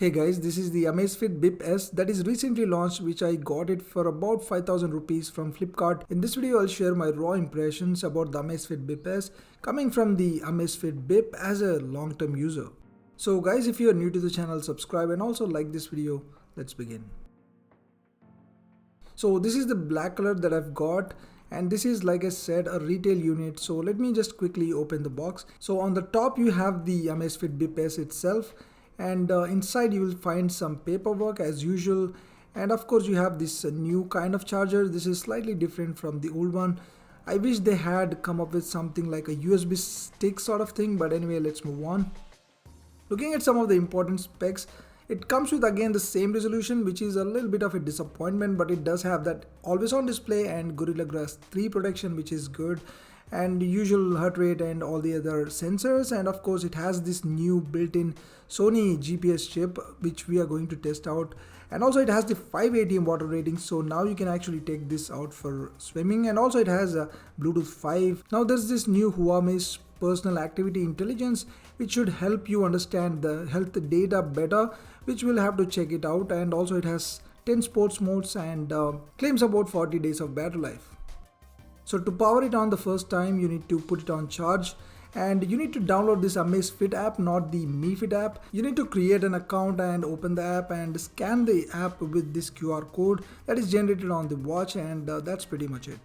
Hey guys, this is the Amazfit Bip S that is recently launched, which I got it for about 5000 rupees from Flipkart. In this video, I'll share my raw impressions about the Amazfit Bip S coming from the Amazfit Bip as a long-term user. So guys, if you are new to the channel, subscribe and also like this video. Let's begin. So this is the black color that I've got, and this is, like I said, a retail unit. So let me just quickly open the box. So on the top you have the Amazfit Bip S itself, and inside you will find some paperwork as usual, and of course you have this new kind of charger. This is slightly different from the old one. I wish they had come up with something like a USB stick sort of thing, but anyway, let's move on. Looking at some of the important specs, it comes with again the same resolution, which is a little bit of a disappointment, but it does have that always on display and Gorilla Glass 3 protection, which is good, and the usual heart rate and all the other sensors. And of course it has this new built-in Sony GPS chip, which we are going to test out. And also it has the 5 ATM water rating, so now you can actually take this out for swimming. And also it has a Bluetooth 5. Now there's this new Huawei's personal activity intelligence, which should help you understand the health data better, which we'll have to check it out. And also it has 10 sports modes and claims about 40 days of battery life. So to power it on the first time, you need to put it on charge, and you need to download this Amazfit app, not the MiFit app. You need to create an account and open the app and scan the app with this QR code that is generated on the watch, and that's pretty much it.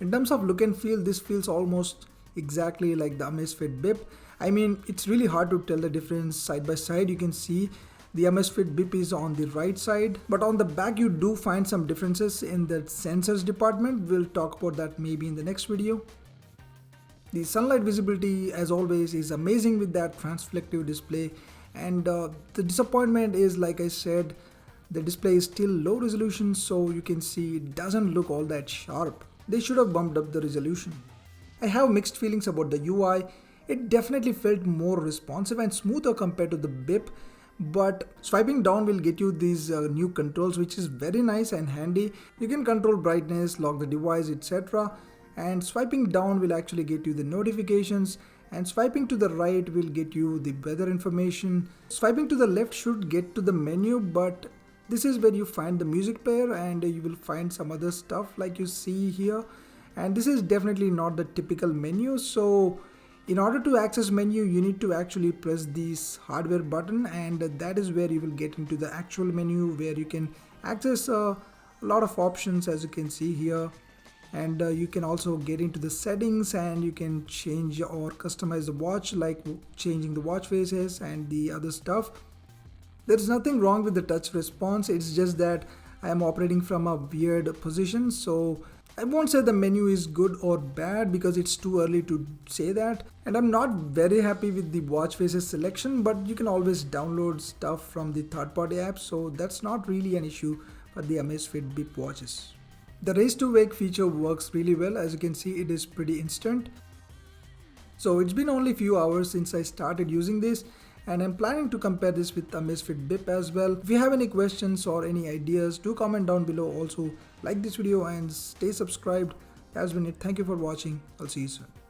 In terms of look and feel, this feels almost exactly like the Amazfit Bip. I mean, it's really hard to tell the difference side by side. You can see the Amazfit Bip is on the right side, but on the back you do find some differences in the sensors department. We'll talk about that maybe in the next video. The sunlight visibility, as always, is amazing with that transflective display, and the disappointment is, like I said, the display is still low resolution, so you can see it doesn't look all that sharp. They should have bumped up the resolution. I have mixed feelings about the UI. It definitely felt more responsive and smoother compared to the Bip, but swiping down will get you these new controls, which is very nice and handy. You can control brightness, lock the device, etc. And swiping down will actually get you the notifications, and swiping to the right will get you the weather information. Swiping to the left should get to the menu, but this is where you find the music player, and you will find some other stuff like you see here. And this is definitely not the typical menu, so in order to access menu, you need to actually press this hardware button, and that is where you will get into the actual menu, where you can access a lot of options, as you can see here. And you can also get into the settings, and you can change or customize the watch, like changing the watch faces and the other stuff. There's nothing wrong with the touch response, it's just that I am operating from a weird position, so I won't say the menu is good or bad because it's too early to say that. And I'm not very happy with the watch faces selection, but you can always download stuff from the third-party apps, so that's not really an issue for the Amazfit Bip watches. The race to wake feature works really well. As you can see, it is pretty instant. So it's been only a few hours since I started using this, and I'm planning to compare this with Amazfit Bip as well. If you have any questions or any ideas, do comment down below. Also like this video and stay subscribed. That's been it. Thank you for watching. I'll see you soon.